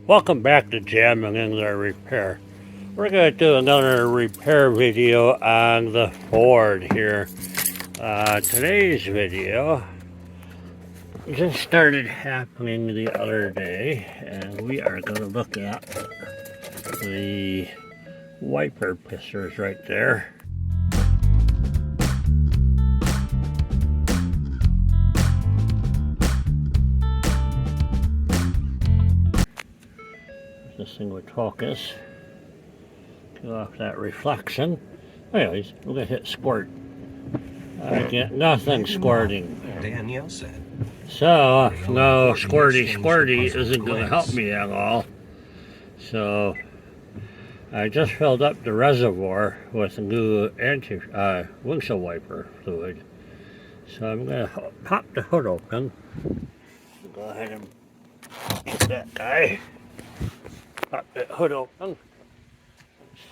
Welcome back to Jamming Engler Repair. We're going to do another repair video on the Ford here. Today's video just started happening the other day, and we are going to look at the wiper pistons right there. This thing would focus. Get off that reflection. Anyways, we're going to hit squirt. I get nothing squirting. Danielle said. So, no squirty isn't going to help me at all. So, I just filled up the reservoir with a new windshield wiper fluid. So I'm going to pop the hood open. Go ahead and get that guy. Pop that hood open.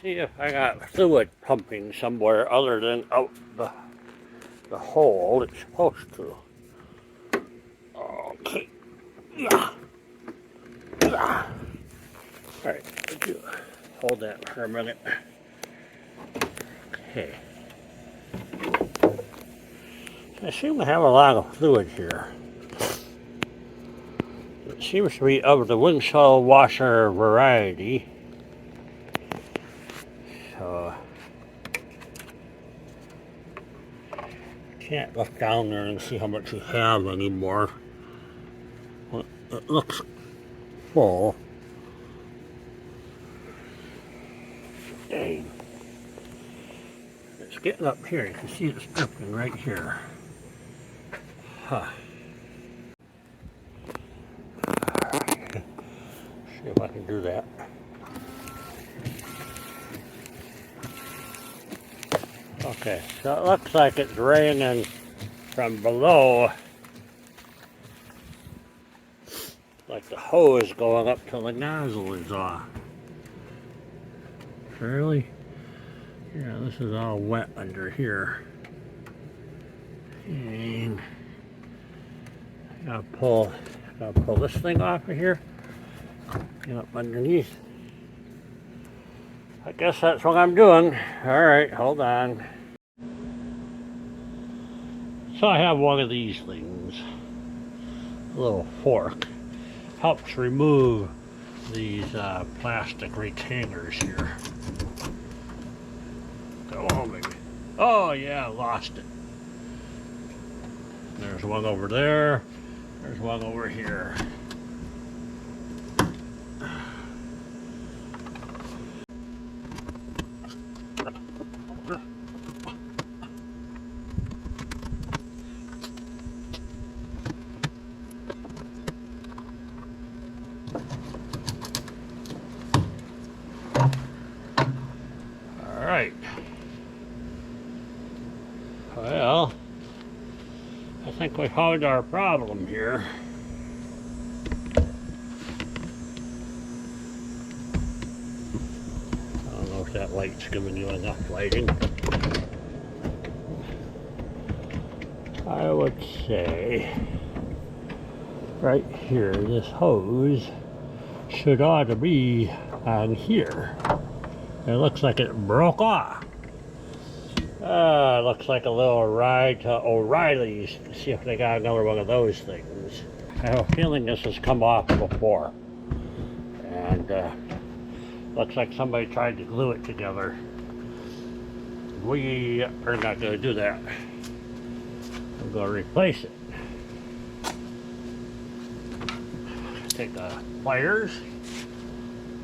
See if I got fluid pumping somewhere other than out the hole it's supposed to. Okay. Yeah. Alright, would you hold that for a minute? Okay. I seem to have a lot of fluid here. It seems to be of the windshield washer variety. So can't look down there and see how much you have anymore. Well, it looks full. Dang. It's getting up here. You can see it's dripping right here. Huh. See if I can do that. Okay, so it looks like it's raining from below, like the hose going up till the nozzle is off. Really? Yeah, this is all wet under here. And I gotta pull this thing off of here. Get up underneath. I guess that's what I'm doing. Alright, hold on. So I have one of these things. A little fork. Helps remove these plastic retainers here. Come on, baby. Oh yeah, I lost it. There's one over there. There's one over here. Alright. Well, I think we found our problem here. I don't know if that light's giving you enough lighting. I would say right here, this hose should ought to be on here. It looks like it broke off. Looks like a little ride to O'Reilly's to see if they got another one of those things. I have a feeling this has come off before. And looks like somebody tried to glue it together. We are not going to do that. I'm going to replace it. Take the pliers.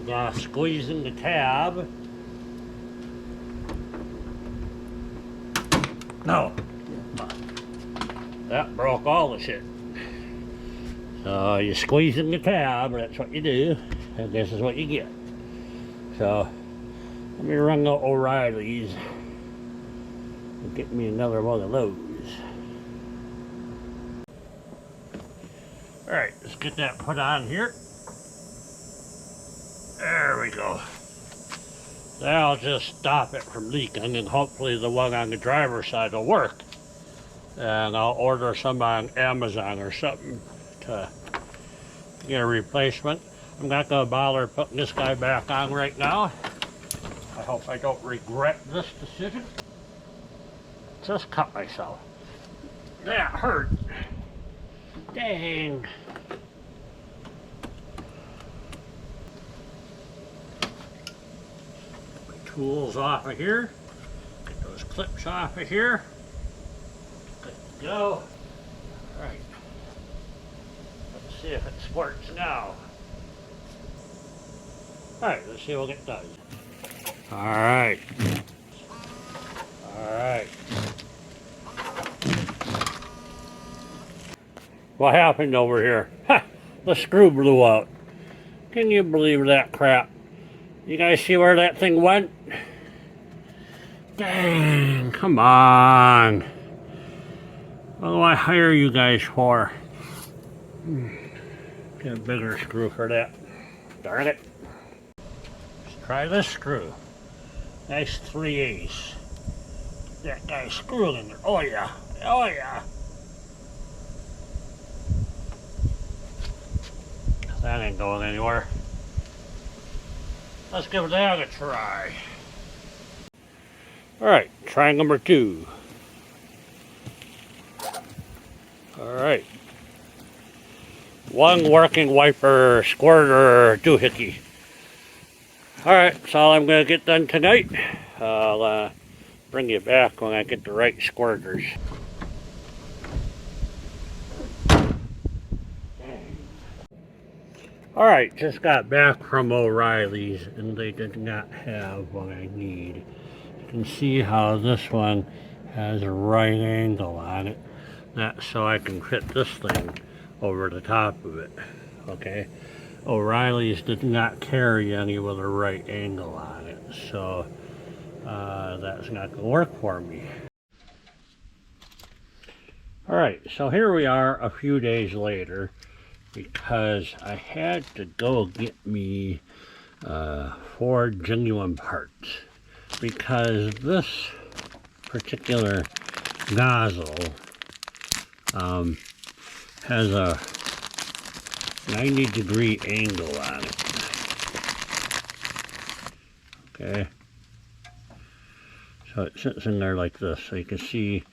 I'm going to squeeze in the tab. No, that broke all the shit. So you squeeze in the tab, that's what you do, and this is what you get. So let me run the O'Reilly's and get me another one of those. Alright, let's get that put on here. There we go. That'll just stop it from leaking, and hopefully the one on the driver's side will work. And I'll order some on Amazon or something to get a replacement. I'm not gonna bother putting this guy back on right now. I hope I don't regret this decision. Just cut myself. That hurt. Dang. My tools off of here. Get those clips off of here. Good to go. Alright. Let's see if it squirts now. Alright, let's see what it does. Alright. Alright. What happened over here? Ha! The screw blew out. Can you believe that crap? You guys see where that thing went? Dang, come on. What do I hire you guys for? Get a bigger screw for that. Darn it. Let's try this screw. Nice 3/8. That guy screwed in there. Oh yeah. Oh yeah. That ain't going anywhere. Let's give that a try. Alright, try number 2. Alright. One working wiper, squirter, doohickey. Alright, that's all I'm going to get done tonight. I'll bring you back when I get the right squirters. Alright, just got back from O'Reilly's and they did not have what I need. You can see how this one has a right angle on it. That's so I can fit this thing over the top of it. Okay, O'Reilly's did not carry any with a right angle on it, so that's not going to work for me. Alright, so here we are a few days later, because I had to go get me 4 genuine parts, because this particular nozzle has a 90-degree angle on it. Okay, so it sits in there like this, so you can see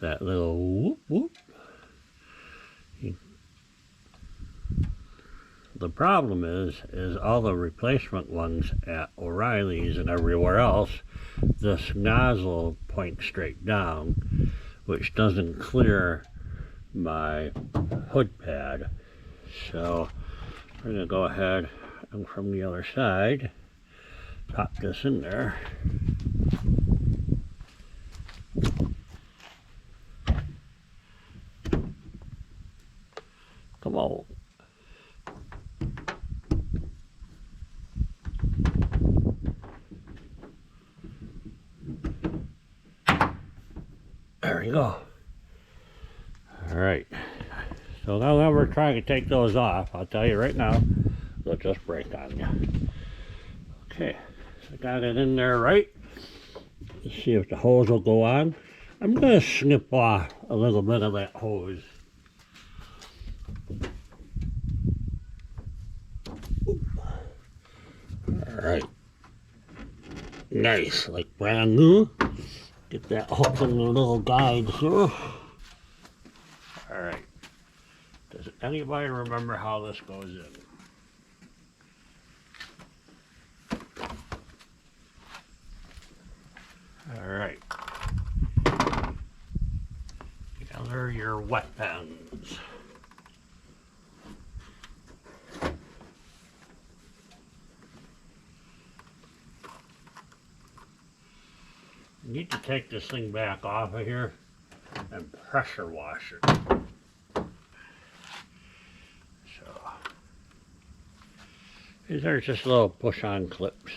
that little whoop whoop. The problem is all the replacement ones at O'Reilly's and everywhere else, this nozzle points straight down, which doesn't clear my hood pad. So we're going to go ahead and from the other side, pop this in there. Come on. There we go. Alright. So now that we're trying to take those off, I'll tell you right now, they'll just break on you. Okay, so I got it in there right. Let's see if the hose will go on. I'm going to snip off a little bit of that hose. Alright. Nice, like brand new. Get that hook in the little guide here. Alright. Does anybody remember how this goes in? Alright. Gather your weapons. You need to take this thing back off of here and pressure wash it. So these are just little push-on clips.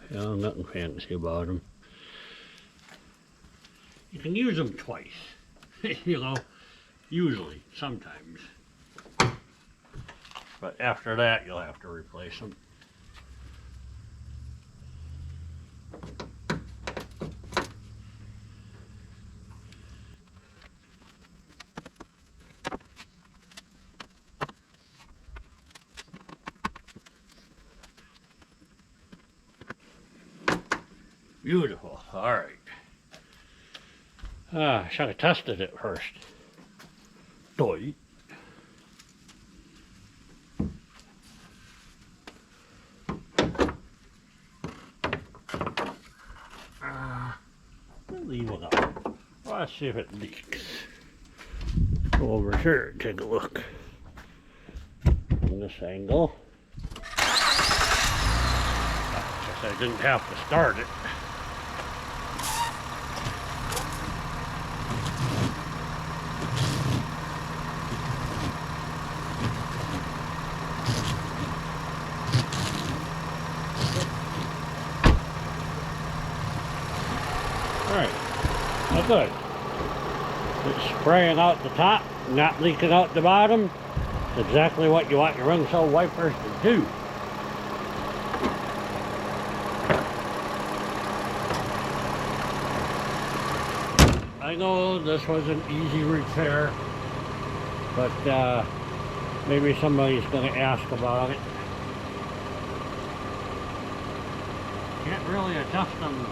You know, nothing fancy about them. You can use them twice. You know, usually, sometimes. But after that, you'll have to replace them. Beautiful. All right. I should have tested it first. Doi. Leave it up. Let's see if it leaks. Go over here and take a look. From this angle. I guess I didn't have to start it. Alright, that's good. It's spraying out the top, not leaking out the bottom. It's exactly what you want your windshield wipers to do. I know this was an easy repair, but maybe somebody's going to ask about it. Can't really adjust them.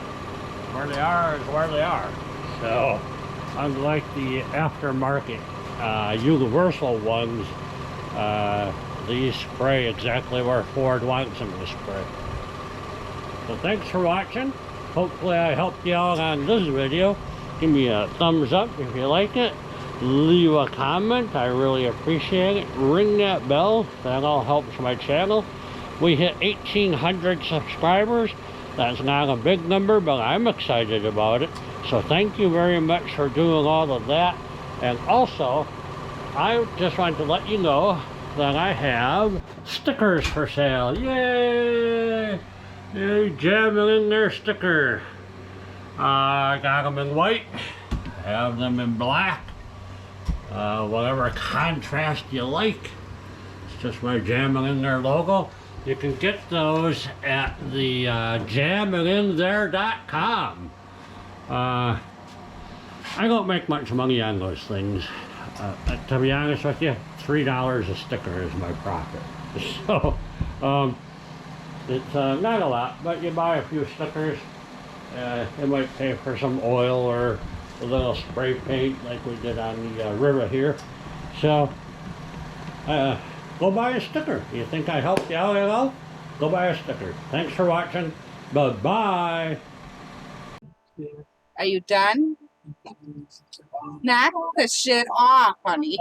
Where they are is where they are. So, unlike the aftermarket universal ones, these spray exactly where Ford wants them to spray. So thanks for watching. Hopefully I helped you out on this video. Give me a thumbs up if you like it. Leave a comment. I really appreciate it. Ring that bell. That all helps my channel. We hit 1,800 subscribers. That's not a big number, but I'm excited about it. So thank you very much for doing all of that. And also, I just want to let you know that I have stickers for sale. Yay! Yay, jamming in their sticker. I got them in white. I have them in black. Whatever contrast you like. It's just my jamming in their logo. You can get those at the jamininthere.com. I don't make much money on those things. To be honest with you, $3 a sticker is my profit. So, it's not a lot, but you buy a few stickers. It might pay for some oil or a little spray paint like we did on the river here. So, go buy a sticker. You think I helped you out at all? Go buy a sticker. Thanks for watching. Bye-bye. Are you done? Knock the shit off, honey.